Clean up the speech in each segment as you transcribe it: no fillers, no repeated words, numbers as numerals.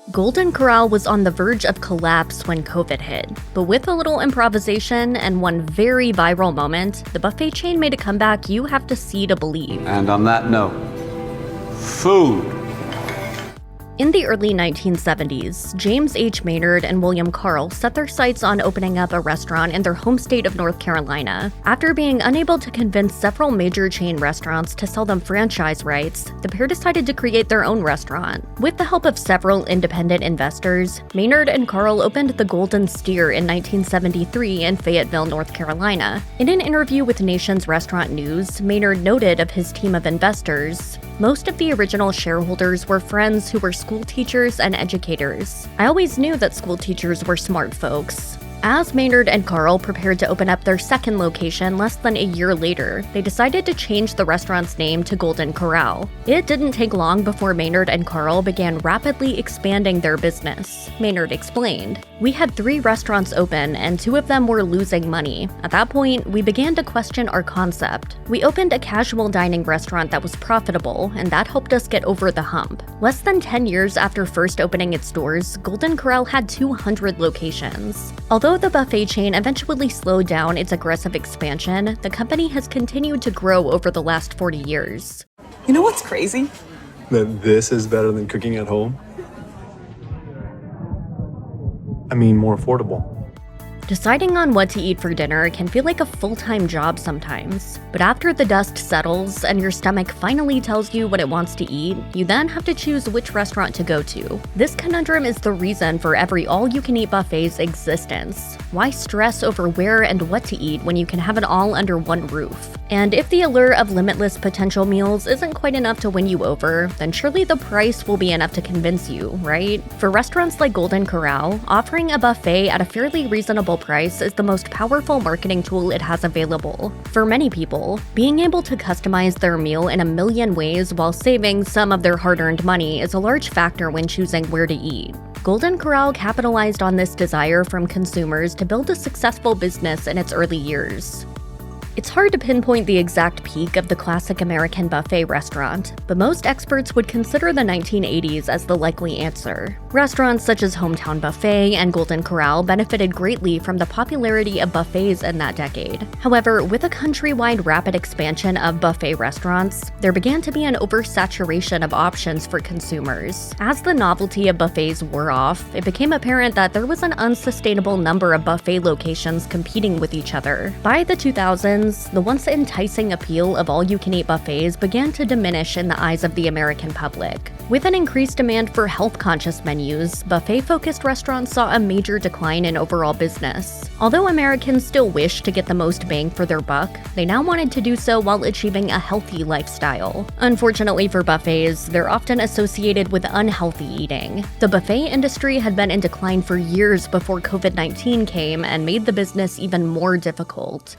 Golden Corral was on the verge of collapse when COVID hit, but with a little improvisation and one very viral moment, the buffet chain made a comeback you have to see to believe. And on that note, food. In the early 1970s, James H. Maynard and William Carl set their sights on opening up a restaurant in their home state of North Carolina. After being unable to convince several major chain restaurants to sell them franchise rights, the pair decided to create their own restaurant. With the help of several independent investors, Maynard and Carl opened the Golden Steer in 1973 in Fayetteville, North Carolina. In an interview with Nation's Restaurant News, Maynard noted of his team of investors, "Most of the original shareholders were friends who were school teachers and educators. I always knew that school teachers were smart folks." As Maynard and Carl prepared to open up their second location less than a year later, they decided to change the restaurant's name to Golden Corral. It didn't take long before Maynard and Carl began rapidly expanding their business. Maynard explained, "We had 3 restaurants open and 2 of them were losing money. At that point, we began to question our concept. We opened a casual dining restaurant that was profitable, and that helped us get over the hump." Less than 10 years after first opening its doors, Golden Corral had 200 locations. Although the buffet chain eventually slowed down its aggressive expansion, the company has continued to grow over the last 40 years. You know what's crazy? That this is better than cooking at home? I mean, more affordable. Deciding on what to eat for dinner can feel like a full-time job sometimes. But after the dust settles and your stomach finally tells you what it wants to eat, you then have to choose which restaurant to go to. This conundrum is the reason for every all-you-can-eat buffet's existence. Why stress over where and what to eat when you can have it all under one roof? And if the allure of limitless potential meals isn't quite enough to win you over, then surely the price will be enough to convince you, right? For restaurants like Golden Corral, offering a buffet at a fairly reasonable price is the most powerful marketing tool it has available. For many people, being able to customize their meal in a million ways while saving some of their hard-earned money is a large factor when choosing where to eat. Golden Corral capitalized on this desire from consumers to build a successful business in its early years. It's hard to pinpoint the exact peak of the classic American buffet restaurant, but most experts would consider the 1980s as the likely answer. Restaurants such as Hometown Buffet and Golden Corral benefited greatly from the popularity of buffets in that decade. However, with a countrywide rapid expansion of buffet restaurants, there began to be an oversaturation of options for consumers. As the novelty of buffets wore off, it became apparent that there was an unsustainable number of buffet locations competing with each other. By the 2000s, the once enticing appeal of all-you-can-eat buffets began to diminish in the eyes of the American public. With an increased demand for health-conscious menus, buffet-focused restaurants saw a major decline in overall business. Although Americans still wished to get the most bang for their buck, they now wanted to do so while achieving a healthy lifestyle. Unfortunately for buffets, they're often associated with unhealthy eating. The buffet industry had been in decline for years before COVID-19 came and made the business even more difficult.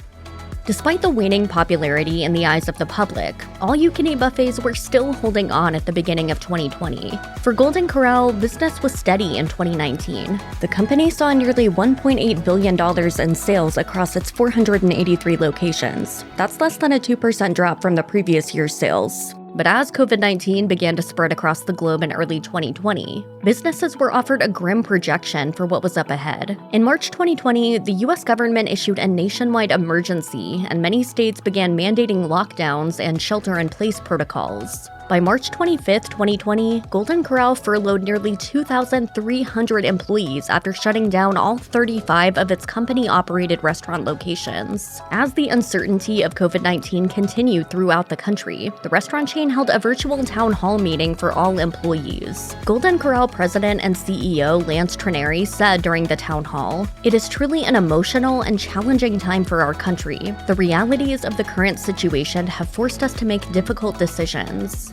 Despite the waning popularity in the eyes of the public, all-you-can-eat buffets were still holding on at the beginning of 2020. For Golden Corral, business was steady in 2019. The company saw nearly $1.8 billion in sales across its 483 locations. That's less than a 2% drop from the previous year's sales. But as COVID-19 began to spread across the globe in early 2020, businesses were offered a grim projection for what was up ahead. In March 2020, the US government issued a nationwide emergency, and many states began mandating lockdowns and shelter-in-place protocols. By March 25, 2020, Golden Corral furloughed nearly 2,300 employees after shutting down all 35 of its company-operated restaurant locations. As the uncertainty of COVID-19 continued throughout the country, the restaurant chain held a virtual town hall meeting for all employees. Golden Corral president and CEO Lance Trineri said during the town hall, "It is truly an emotional and challenging time for our country. The realities of the current situation have forced us to make difficult decisions."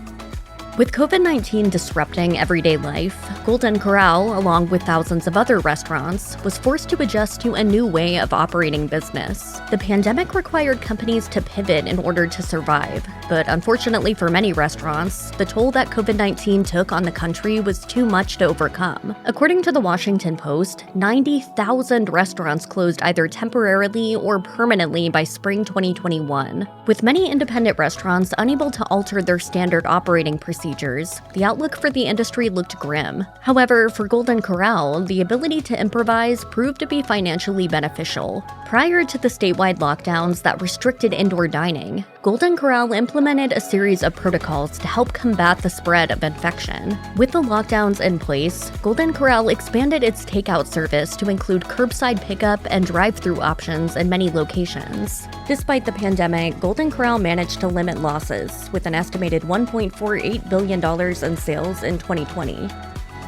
With COVID-19 disrupting everyday life, Golden Corral, along with thousands of other restaurants, was forced to adjust to a new way of operating business. The pandemic required companies to pivot in order to survive, but unfortunately for many restaurants, the toll that COVID-19 took on the country was too much to overcome. According to the Washington Post, 90,000 restaurants closed either temporarily or permanently by spring 2021, with many independent restaurants unable to alter their standard operating procedures procedures, the outlook for the industry looked grim. However, for Golden Corral, the ability to improvise proved to be financially beneficial. Prior to the statewide lockdowns that restricted indoor dining, Golden Corral implemented a series of protocols to help combat the spread of infection. With the lockdowns in place, Golden Corral expanded its takeout service to include curbside pickup and drive-through options in many locations. Despite the pandemic, Golden Corral managed to limit losses, with an estimated $1.48 billion in sales in 2020.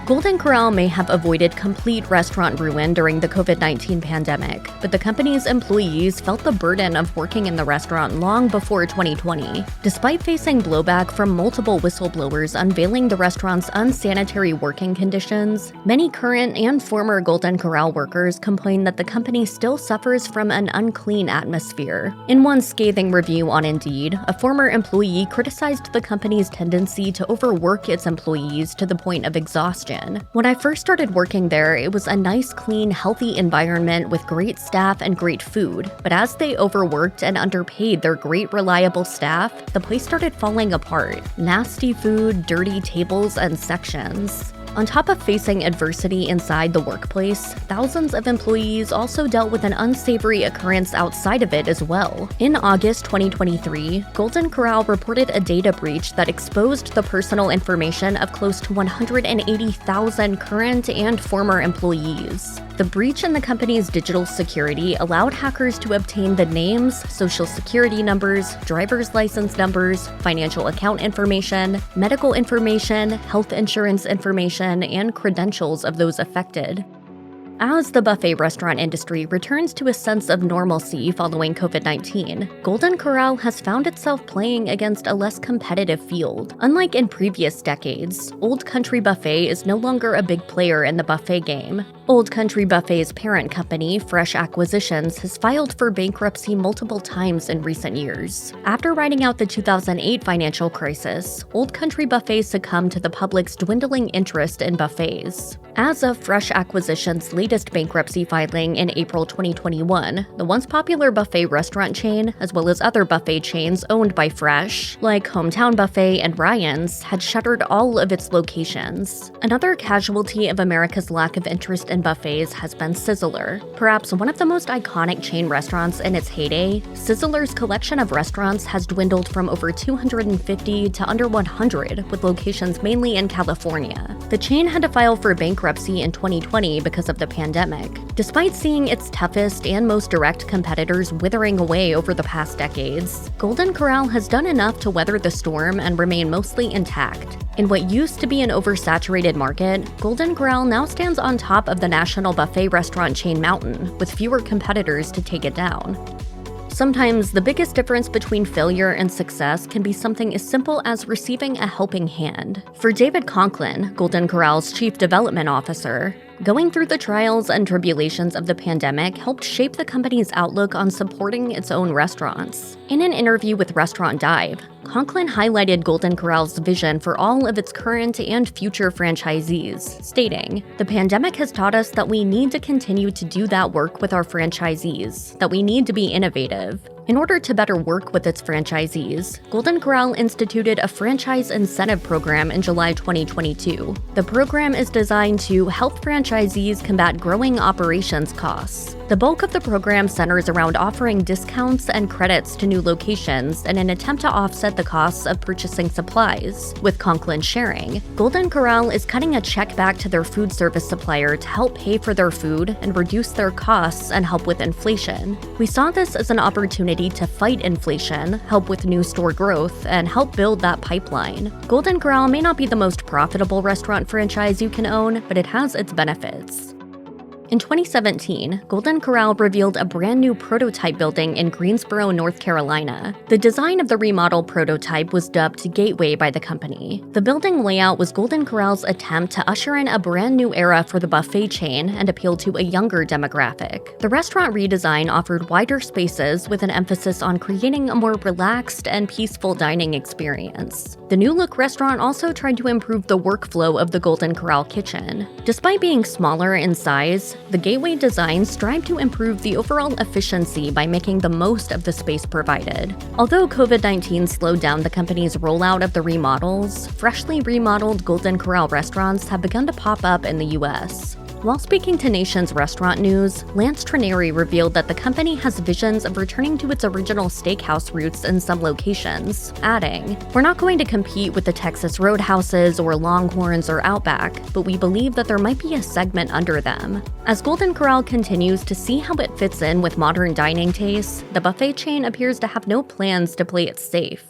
Golden Corral may have avoided complete restaurant ruin during the COVID-19 pandemic, but the company's employees felt the burden of working in the restaurant long before 2020. Despite facing blowback from multiple whistleblowers unveiling the restaurant's unsanitary working conditions, many current and former Golden Corral workers complain that the company still suffers from an unclean atmosphere. In one scathing review on Indeed, a former employee criticized the company's tendency to overwork its employees to the point of exhaustion. When I first started working there, it was a nice, clean, healthy environment with great staff and great food. But as they overworked and underpaid their great, reliable staff, the place started falling apart. Nasty food, dirty tables, and sections. On top of facing adversity inside the workplace, thousands of employees also dealt with an unsavory occurrence outside of it as well. In August 2023, Golden Corral reported a data breach that exposed the personal information of close to 180,000 current and former employees. The breach in the company's digital security allowed hackers to obtain the names, social security numbers, driver's license numbers, financial account information, medical information, health insurance information, and credentials of those affected. As the buffet restaurant industry returns to a sense of normalcy following COVID-19, Golden Corral has found itself playing against a less competitive field. Unlike in previous decades, Old Country Buffet is no longer a big player in the buffet game. Old Country Buffet's parent company, Fresh Acquisitions, has filed for bankruptcy multiple times in recent years. After riding out the 2008 financial crisis, Old Country Buffet succumbed to the public's dwindling interest in buffets. As of Fresh Acquisitions' latest bankruptcy filing in April 2021, the once popular buffet restaurant chain, as well as other buffet chains owned by Fresh, like Hometown Buffet and Ryan's, had shuttered all of its locations. Another casualty of America's lack of interest in buffets has been Sizzler. Perhaps one of the most iconic chain restaurants in its heyday, Sizzler's collection of restaurants has dwindled from over 250 to under 100, with locations mainly in California. The chain had to file for bankruptcy in 2020 because of the pandemic. Despite seeing its toughest and most direct competitors withering away over the past decades, Golden Corral has done enough to weather the storm and remain mostly intact. In what used to be an oversaturated market, Golden Corral now stands on top of the national buffet restaurant chain mountain, with fewer competitors to take it down. Sometimes, the biggest difference between failure and success can be something as simple as receiving a helping hand. For David Conklin, Golden Corral's chief development officer, going through the trials and tribulations of the pandemic helped shape the company's outlook on supporting its own restaurants. In an interview with Restaurant Dive, Conklin highlighted Golden Corral's vision for all of its current and future franchisees, stating, "The pandemic has taught us that we need to continue to do that work with our franchisees, that we need to be innovative." In order to better work with its franchisees, Golden Corral instituted a franchise incentive program in July 2022. The program is designed to help franchisees combat growing operations costs. The bulk of the program centers around offering discounts and credits to new locations in an attempt to offset the costs of purchasing supplies. With Conklin sharing, Golden Corral is cutting a check back to their food service supplier to help pay for their food and reduce their costs and help with inflation. We saw this as an opportunity to fight inflation, help with new store growth, and help build that pipeline. Golden Corral may not be the most profitable restaurant franchise you can own, but it has its benefits. In 2017, Golden Corral revealed a brand new prototype building in Greensboro, North Carolina. The design of the remodel prototype was dubbed Gateway by the company. The building layout was Golden Corral's attempt to usher in a brand new era for the buffet chain and appeal to a younger demographic. The restaurant redesign offered wider spaces with an emphasis on creating a more relaxed and peaceful dining experience. The new look restaurant also tried to improve the workflow of the Golden Corral kitchen. Despite being smaller in size, the gateway designs strive to improve the overall efficiency by making the most of the space provided. Although COVID-19 slowed down the company's rollout of the remodels, freshly remodeled Golden Corral restaurants have begun to pop up in the US. While speaking to Nation's Restaurant News, Lance Trineri revealed that the company has visions of returning to its original steakhouse roots in some locations, adding, "We're not going to compete with the Texas Roadhouses or Longhorns or Outback, but we believe that there might be a segment under them." As Golden Corral continues to see how it fits in with modern dining tastes, the buffet chain appears to have no plans to play it safe.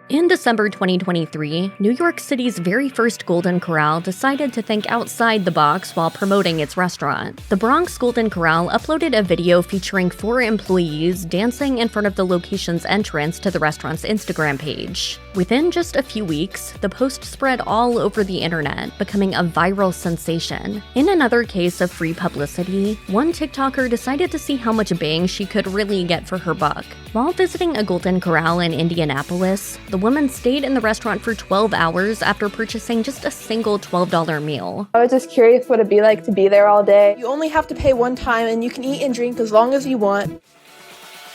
In December 2023, New York City's very first Golden Corral decided to think outside the box while promoting its restaurant. The Bronx Golden Corral uploaded a video featuring 4 employees dancing in front of the location's entrance to the restaurant's Instagram page. Within just a few weeks, the post spread all over the internet, becoming a viral sensation. In another case of free publicity, one TikToker decided to see how much bang she could really get for her buck. While visiting a Golden Corral in Indianapolis, the woman stayed in the restaurant for 12 hours after purchasing just a single $12 meal. I was just curious what it'd be like to be there all day. You only have to pay one time and you can eat and drink as long as you want.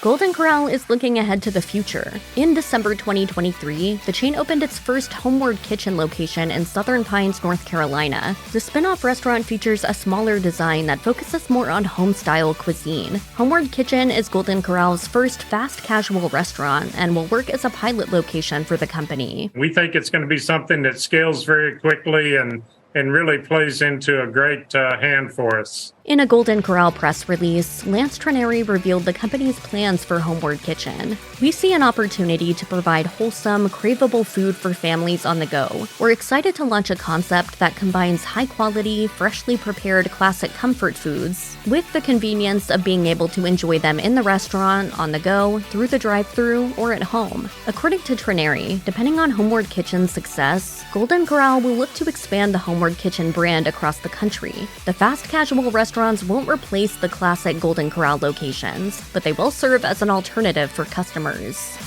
Golden Corral is looking ahead to the future. In December 2023, the chain opened its first Homeward Kitchen location in Southern Pines, North Carolina. The spin-off restaurant features a smaller design that focuses more on home-style cuisine. Homeward Kitchen is Golden Corral's first fast casual restaurant and will work as a pilot location for the company. We think it's going to be something that scales very quickly and really plays into a great hand for us. In a Golden Corral press release, Lance Trineri revealed the company's plans for Homeward Kitchen. "We see an opportunity to provide wholesome, craveable food for families on the go. We're excited to launch a concept that combines high-quality, freshly prepared classic comfort foods with the convenience of being able to enjoy them in the restaurant, on the go, through the drive-thru, or at home." According to Trineri, depending on Homeward Kitchen's success, Golden Corral will look to expand the Homeward Kitchen brand across the country. The fast casual restaurants won't replace the classic Golden Corral locations, but they will serve as an alternative for customers.